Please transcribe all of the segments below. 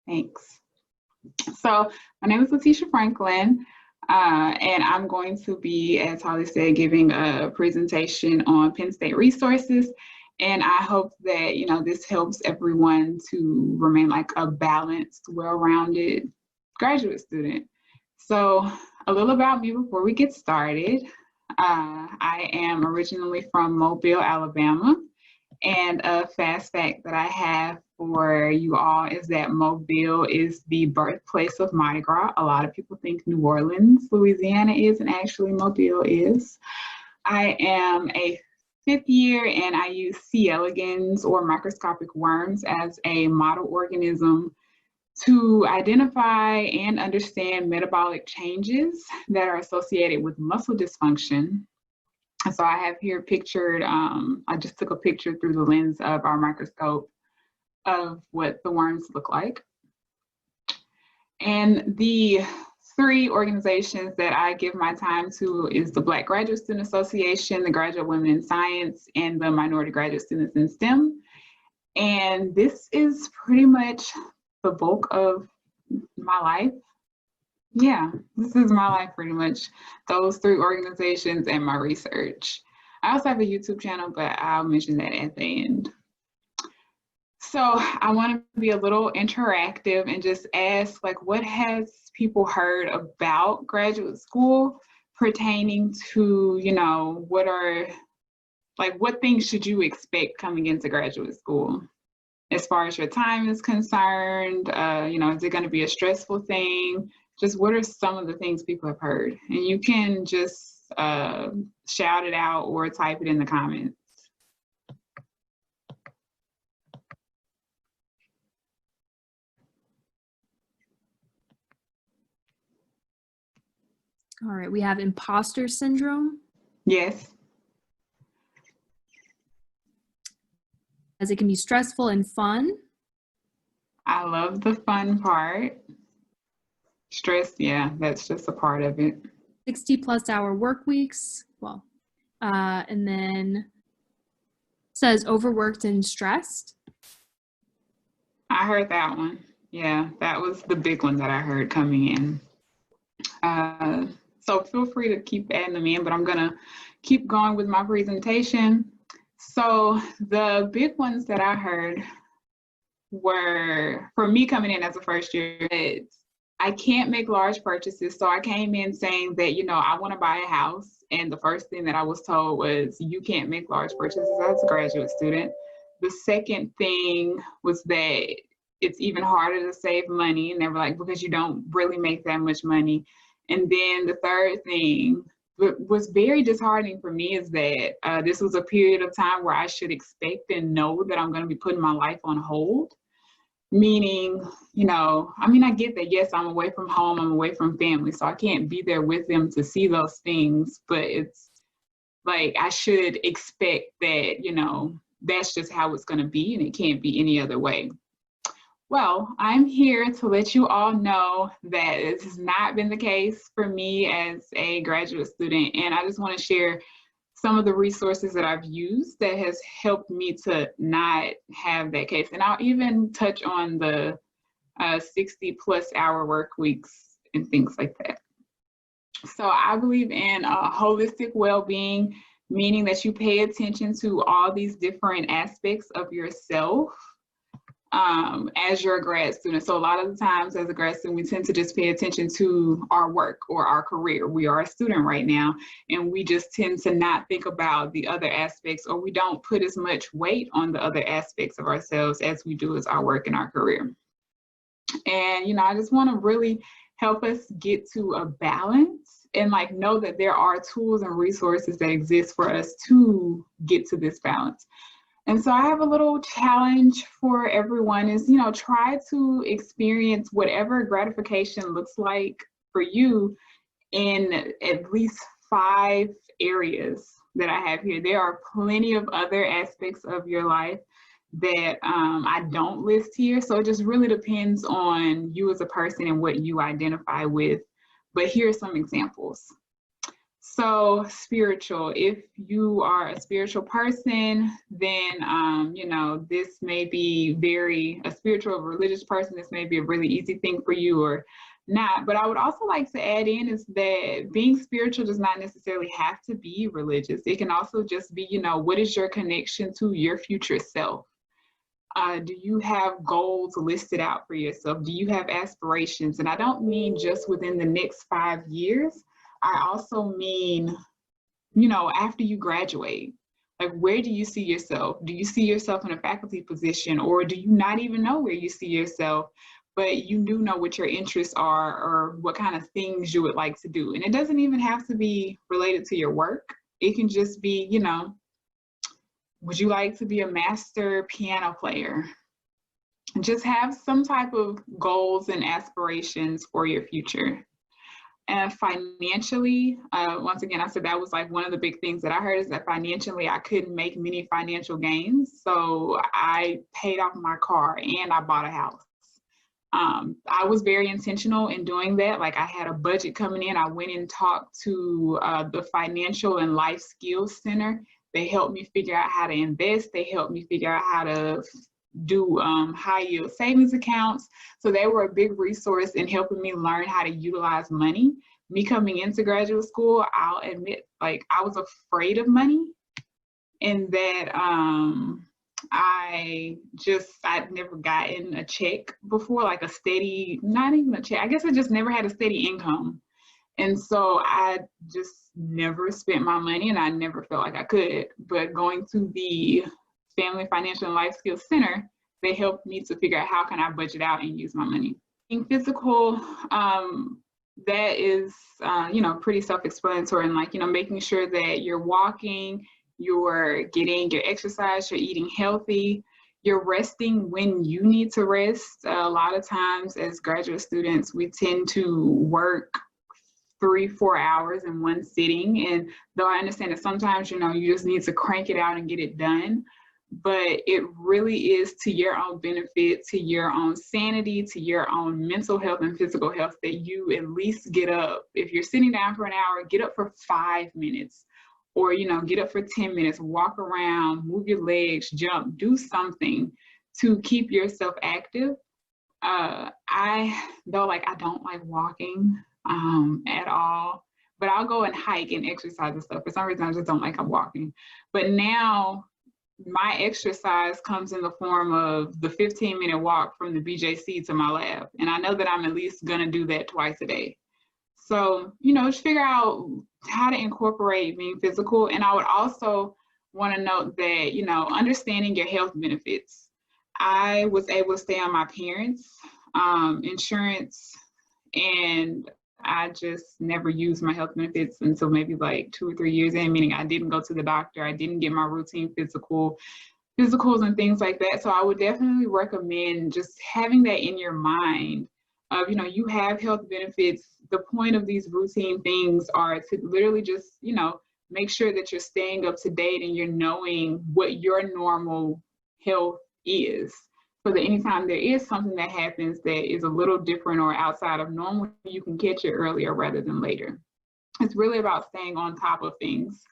Thanks. So my name is Letitia Franklin, and I'm going to be, as Holly said, giving a presentation on Penn State resources. And I hope that, this helps everyone to remain like a balanced, well-rounded graduate student. So a little about me before we get started. I am originally from Mobile, Alabama. And a fast fact that I have for you all is that Mobile is the birthplace of Mardi Gras. A lot of people think New Orleans, Louisiana is, and actually Mobile is. I am a 5th year and I use C. elegans or microscopic worms as a model organism to identify and understand metabolic changes that are associated with muscle dysfunction. So I have here pictured, I just took a picture through the lens of our microscope of what the worms look like. And the 3 organizations that I give my time to is the Black Graduate Student Association, the Graduate Women in Science, and the Minority Graduate Students in STEM. And this is pretty much the bulk of my life. Yeah, this is my life pretty much, those 3 organizations and my research. I also have a YouTube channel, but I'll mention that at the end. So I want to be a little interactive and just ask, what has people heard about graduate school pertaining to, what things should you expect coming into graduate school? As far as your time is concerned, is it going to be a stressful thing? Just what are some of the things people have heard? And you can just shout it out or type it in the comments. All right, we have imposter syndrome. Yes. As it can be stressful and fun. I love the fun part. Stress, yeah, that's just a part of it. 60+ hour work weeks. Well, and then says overworked and stressed. I heard that one. Yeah, that was the big one that I heard coming in. So feel free to keep adding them in, but I'm gonna keep going with my presentation. So the big ones that I heard were, for me coming in as a first year, I can't make large purchases. So I came in saying that, I want to buy a house. And the first thing that I was told was, you can't make large purchases as a graduate student. The second thing was that it's even harder to save money. And they were like, because you don't really make that much money. And then the third thing was very disheartening for me is that this was a period of time where I should expect and know that I'm going to be putting my life on hold. Meaning, I get that, yes, I'm away from home, I'm away from family, so I can't be there with them to see those things, but it's like I should expect that, that's just how it's going to be and it can't be any other way. Well, I'm here to let you all know that this has not been the case for me as a graduate student, and I just want to share some of the resources that I've used that has helped me to not have that case. And I'll even touch on the 60+ hour work weeks and things like that. So I believe in holistic well-being, meaning that you pay attention to all these different aspects of yourself as you're a grad student. So a lot of the times as a grad student, we tend to just pay attention to our work or our career. We are a student right now, and we just tend to not think about the other aspects, or we don't put as much weight on the other aspects of ourselves as we do as our work and our career. And, I just want to really help us get to a balance and know that there are tools and resources that exist for us to get to this balance. And so I have a little challenge for everyone is, try to experience whatever gratification looks like for you in at least 5 areas that I have here. There are plenty of other aspects of your life that I don't list here. So it just really depends on you as a person and what you identify with. But here are some examples. So spiritual, if you are a spiritual person, then, you know, this may be a spiritual, religious person, this may be a really easy thing for you or not. But I would also like to add in is that being spiritual does not necessarily have to be religious. It can also just be, you know, what is your connection to your future self? Do you have goals listed out for yourself? Do you have aspirations? And I don't mean just within the next 5 years. I also mean, you know, after you graduate, like where do you see yourself? Do you see yourself in a faculty position, or do you not even know where you see yourself, but you do know what your interests are or what kind of things you would like to do? And it doesn't even have to be related to your work. It can just be, you know, would you like to be a master piano player? Just have some type of goals and aspirations for your future. And financially, once again, I said that was like one of the big things that I heard is that financially I couldn't make many financial gains. So I paid off my car and I bought a house. I was very intentional in doing that. Like I had a budget coming in. I went and talked to the Financial and Life Skills Center. They helped me figure out how to invest. They helped me figure out how to do high yield savings accounts. So they were a big resource in helping me learn how to utilize money. Me coming into graduate school, I'll admit, like I was afraid of money, and that I'd never gotten a check before, like a steady, not even a check. I guess I just never had a steady income. And so I just never spent my money, and I never felt like I could. But going to the Family Financial and Life Skills Center, they helped me to figure out how can I budget out and use my money. Being physical, that is, you know, pretty self-explanatory, and like, you know, making sure that you're walking, you're getting your exercise, you're eating healthy, you're resting when you need to rest. A lot of times as graduate students, we tend to work 3-4 hours in one sitting. And though I understand that sometimes, you know, you just need to crank it out and get it done, but it really is to your own benefit, to your own sanity, to your own mental health and physical health that you at least get up. If you're sitting down for an hour, get up for 5 minutes, or, you know, get up for 10 minutes, walk around, move your legs, jump, do something to keep yourself active. I don't like walking at all, but I'll go and hike and exercise and stuff. For some reason, I just don't like walking. But now my exercise comes in the form of the 15-minute walk from the BJC to my lab. And I know that I'm at least gonna do that twice a day. So, you know, just figure out how to incorporate being physical. And I would also wanna note that, you know, understanding your health benefits. I was able to stay on my parents' insurance, and I just never used my health benefits until maybe like 2 or 3 years in, meaning I didn't go to the doctor, I didn't get my routine physicals and things like that. So I would definitely recommend just having that in your mind of, you know, you have health benefits. The point of these routine things are to literally just, you know, make sure that you're staying up to date and you're knowing what your normal health is, so that anytime there is something that happens that is a little different or outside of normal, you can catch it earlier rather than later. It's really about staying on top of things.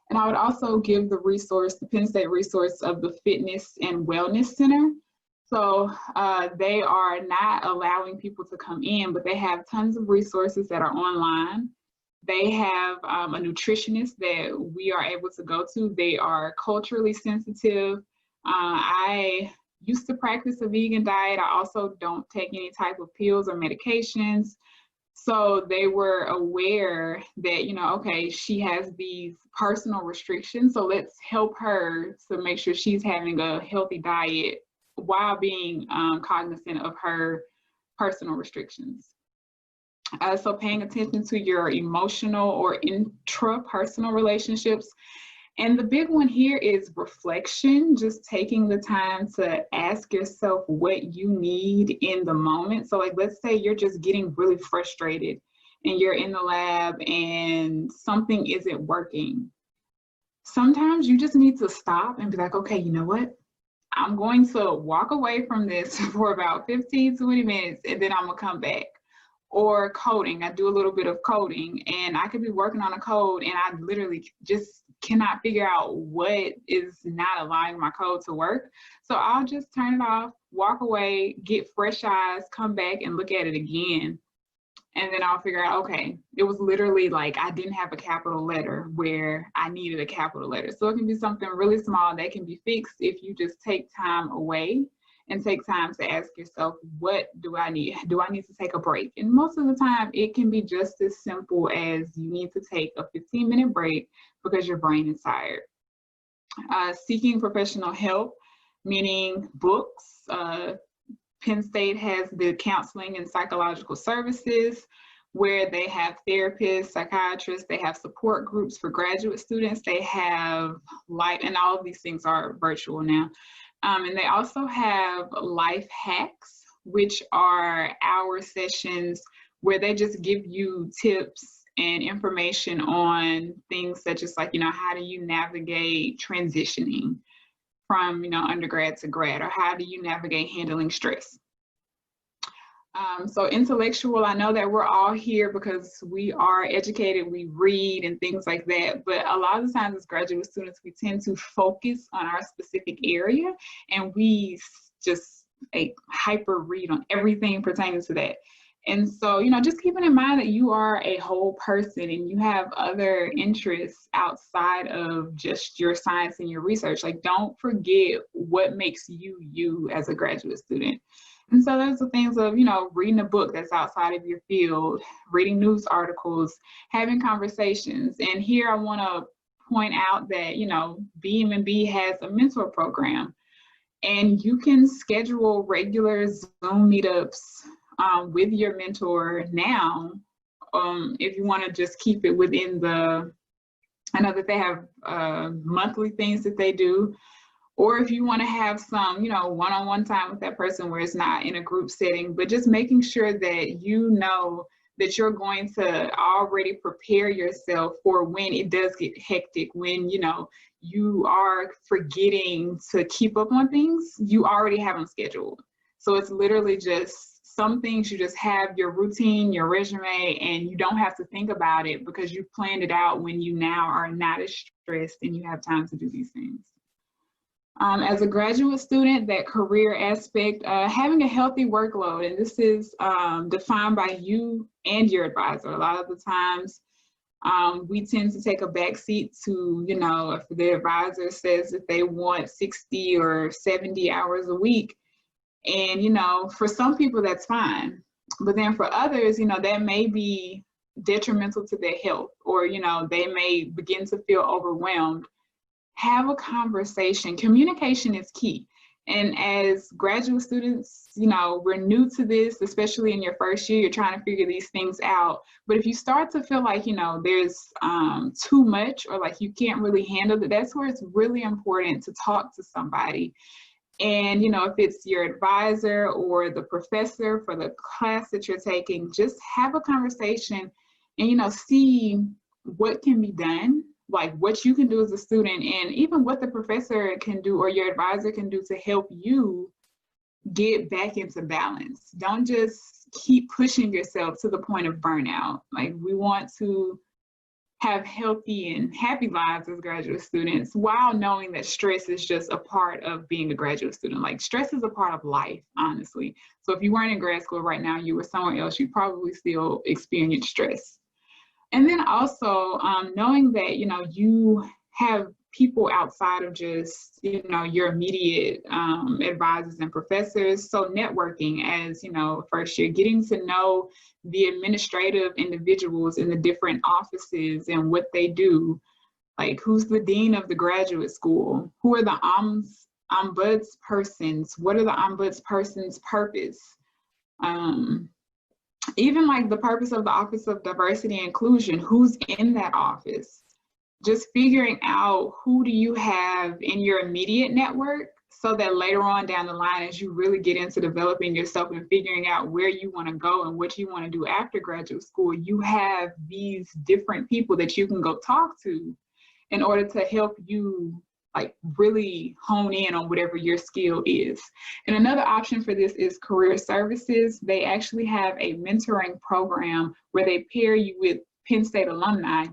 And I would also give the Penn State resource of the Fitness and Wellness Center. So they are not allowing people to come in, but they have tons of resources that are online. They have a nutritionist that we are able to go to. They are culturally sensitive. I used to practice a vegan diet. I also don't take any type of pills or medications. So they were aware that, you know, okay, she has these personal restrictions, so let's help her to make sure she's having a healthy diet while being cognizant of her personal restrictions. So paying attention to your emotional or intrapersonal relationships. And the big one here is reflection, just taking the time to ask yourself what you need in the moment. So like, let's say you're just getting really frustrated and you're in the lab and something isn't working. Sometimes you just need to stop and be like, okay, you know what? I'm going to walk away from this for about 15, 20 minutes, and then I'm gonna come back. or coding. I do a little bit of coding, and I could be working on a code and I literally just cannot figure out what is not allowing my code to work. So I'll just turn it off, walk away, get fresh eyes, come back and look at it again. And then I'll figure out, okay, it was literally like I didn't have a capital letter where I needed a capital letter. So it can be something really small that can be fixed if you just take time away and take time to ask yourself, what do I need? Do I need to take a break? And most of the time, it can be just as simple as you need to take a 15-minute break because your brain is tired. Seeking professional help, meaning books. Penn State has the counseling and psychological services where they have therapists, psychiatrists, they have support groups for graduate students, they have and all of these things are virtual now. And they also have life hacks, which are hour sessions where they just give you tips and information on things such as like, how do you navigate transitioning from, undergrad to grad, or how do you navigate handling stress? So Intellectual, I know that we're all here because we are educated, we read and things like that, but a lot of the times as graduate students, we tend to focus on our specific area and we just hyper read on everything pertaining to that. And so, just keeping in mind that you are a whole person and you have other interests outside of just your science and your research. Like, don't forget what makes you you as a graduate student. And so there's the things of, reading a book that's outside of your field, reading news articles, having conversations. And here I want to point out that, BMMB has a mentor program, and you can schedule regular Zoom meetups with your mentor now, if you want to just keep it within I know that they have monthly things that they do, or if you want to have some, one-on-one time with that person where it's not in a group setting, but just making sure that you know that you're going to already prepare yourself for when it does get hectic, when, you are forgetting to keep up on things, you already have them scheduled. So it's literally just some things you just have your routine, your resume, and you don't have to think about it because you planned it out when you now are not as stressed and you have time to do these things. As a graduate student, that career aspect, having a healthy workload, and this is defined by you and your advisor. A lot of the times, we tend to take a backseat to, if the advisor says that they want 60 or 70 hours a week, and, for some people that's fine. But then for others, that may be detrimental to their health, or, they may begin to feel overwhelmed. Have a conversation. Communication is key. And as graduate students, we're new to this, especially in your first year, you're trying to figure these things out. But if you start to feel like, there's too much, or like you can't really handle it, that's where it's really important to talk to somebody. And, if it's your advisor or the professor for the class that you're taking, just have a conversation and, see what can be done, like what you can do as a student, and even what the professor can do or your advisor can do to help you get back into balance. Don't just keep pushing yourself to the point of burnout. Like, we want to have healthy and happy lives as graduate students while knowing that stress is just a part of being a graduate student. Like, stress is a part of life, honestly. So if you weren't in grad school right now, you were somewhere else, you'd probably still experience stress. And then also knowing that, you have people outside of just, your immediate advisors and professors. So networking as, first year, getting to know the administrative individuals in the different offices and what they do. Like, who's the dean of the graduate school? Who are the ombudspersons? What are the ombudspersons' purpose? Even like the purpose of the Office of Diversity and Inclusion, who's in that office? Just figuring out who do you have in your immediate network so that later on down the line, as you really get into developing yourself and figuring out where you want to go and what you want to do after graduate school, you have these different people that you can go talk to in order to help you like really hone in on whatever your skill is. And another option for this is career services. They actually have a mentoring program where they pair you with Penn State alumni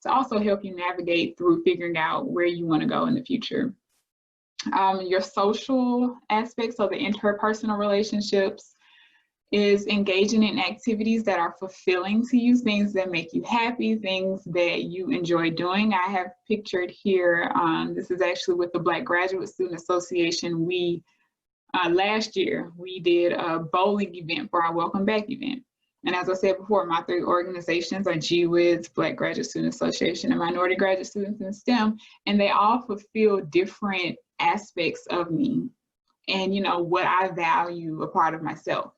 to also help you navigate through figuring out where you want to go in the future. Your social aspects, so the interpersonal relationships, is engaging in activities that are fulfilling to you, things that make you happy, things that you enjoy doing. I have pictured here, this is actually with the Black Graduate Student Association. We, last year, we did a bowling event for our Welcome Back event. And as I said before, my 3 organizations are GWIDS, Black Graduate Student Association, and Minority Graduate Students in STEM, and they all fulfill different aspects of me and, you know, what I value a part of myself.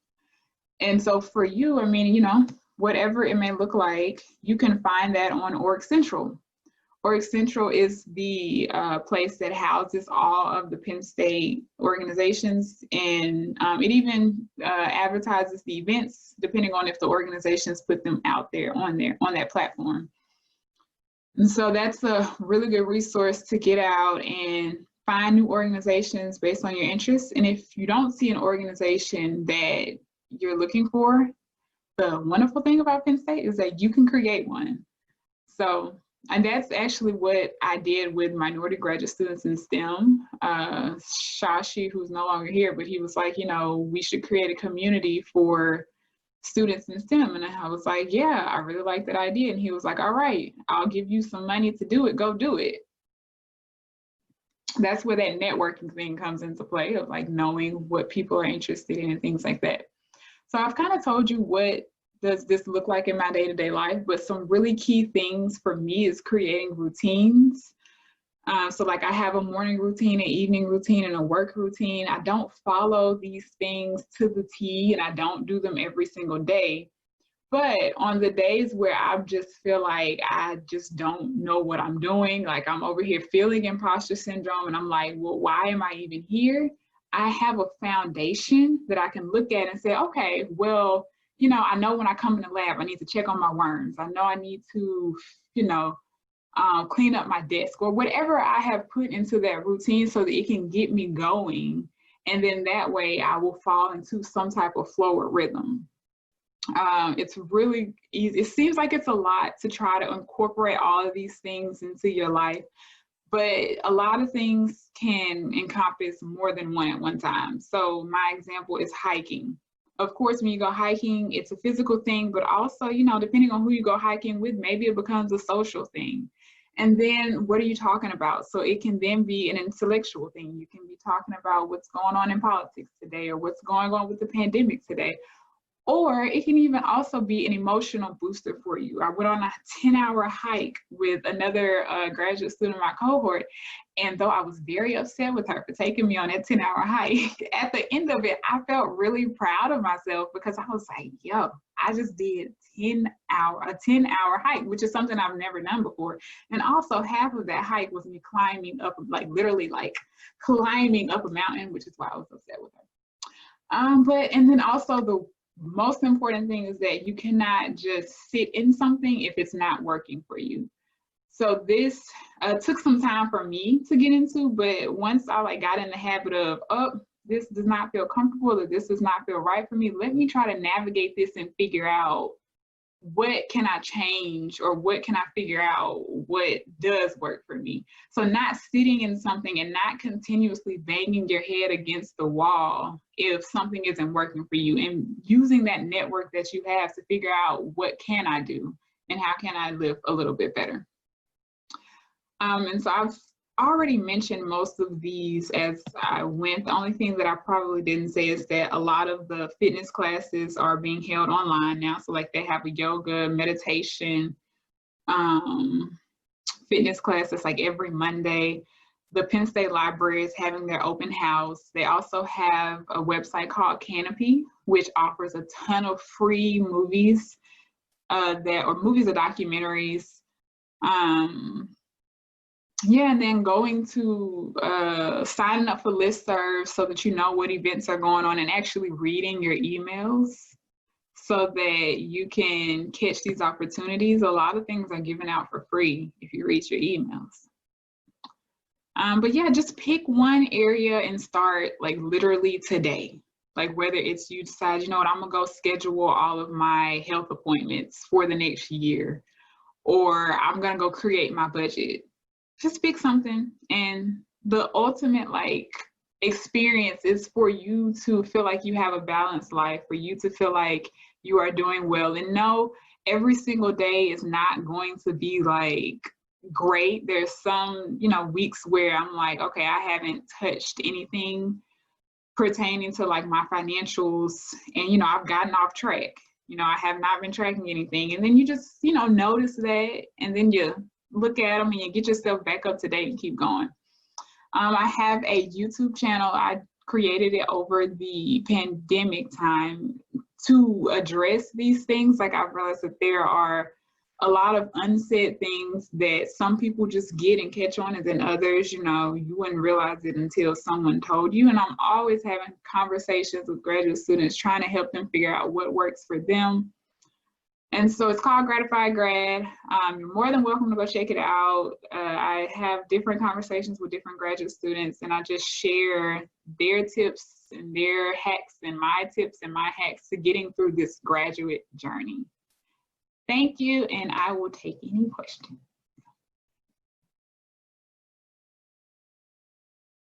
And so for you, I mean, you know, whatever it may look like, you can find that on Org Central. Org Central is the place that houses all of the Penn State organizations, and it even advertises the events depending on if the organizations put them out there on that platform. And so that's a really good resource to get out and find new organizations based on your interests. And if you don't see an organization that you're looking for, the wonderful thing about Penn State is that you can create one. So, and that's actually what I did with minority graduate students in STEM. Shashi, who's no longer here, but he was like, you know, we should create a community for students in STEM. And I was like, yeah, I really like that idea. And he was like, all right, I'll give you some money to do it, go do it. That's where that networking thing comes into play, of like knowing what people are interested in and things like that. So I've kind of told you what does this look like in my day-to-day life, but some really key things for me is creating routines. So like I have a morning routine, an evening routine, and a work routine. I don't follow these things to the T, and I don't do them every single day. But on the days where I just feel like I just don't know what I'm doing, like I'm over here feeling imposter syndrome, and I'm like, well, why am I even here? I have a foundation that I can look at and say, okay, well, you know, I know when I come in the lab, I need to check on my worms. I know I need to, you know, clean up my desk, or whatever I have put into that routine so that it can get me going. And then that way I will fall into some type of flow or rhythm. It's really easy. It seems like it's a lot to try to incorporate all of these things into your life, but a lot of things can encompass more than one at one time. So my example is hiking. Of course, when you go hiking, it's a physical thing, but also, you know, depending on who you go hiking with, maybe it becomes a social thing. And then what are you talking about? So it can then be an intellectual thing. You can be talking about what's going on in politics today, or what's going on with the pandemic today. Or it can even also be an emotional booster for you. I went on a 10-hour hike with another graduate student in my cohort, and though I was very upset with her for taking me on that 10-hour hike, at the end of it, I felt really proud of myself, because I was like, yo, I just did a 10-hour hike, which is something I've never done before. And also half of that hike was me climbing up, like literally like climbing up a mountain, which is why I was upset with her. And then also the most important thing is that you cannot just sit in something if it's not working for you. So this took some time for me to get into, but once I like got in the habit of, oh, this does not feel comfortable, or this does not feel right for me, let me try to navigate this and figure out what can I change, or what can I figure out what does work for me. So not sitting in something and not continuously banging your head against the wall if something isn't working for you, and using that network that you have to figure out what can I do and how can I live a little bit better. And so I've already mentioned most of these as I went. The only thing that I probably didn't say is that a lot of the fitness classes are being held online now. So like they have a yoga, meditation, fitness classes like every Monday. The Penn State Library is having their open house. They also have a website called Canopy, which offers a ton of free movies movies or documentaries. Yeah, and then going to signing up for listservs so that you know what events are going on, and actually reading your emails so that you can catch these opportunities. A lot of things are given out for free if you read your emails. But yeah, just pick one area and start like literally today. Like whether it's you decide, you know what, I'm gonna go schedule all of my health appointments for the next year, or I'm gonna go create my budget. Just pick something, and the ultimate like experience is for you to feel like you have a balanced life, for you to feel like you are doing well. And no, every single day is not going to be like great. There's some, you know, weeks where I'm like, okay, I haven't touched anything pertaining to like my financials, and you know, I've gotten off track. You know, I have not been tracking anything. And then you just, you know, notice that, and then you look at them and you get yourself back up to date and keep going. I have a YouTube channel. I created it over the pandemic time to address these things. Like I've realized that there are a lot of unsaid things that some people just get and catch on, and then others, you know, you wouldn't realize it until someone told you. And I'm always having conversations with graduate students trying to help them figure out what works for them. And so it's called Gratified Grad. You're more than welcome to go check it out. I have different conversations with different graduate students, and I just share their tips and their hacks and my tips and my hacks to getting through this graduate journey. Thank you, and I will take any questions.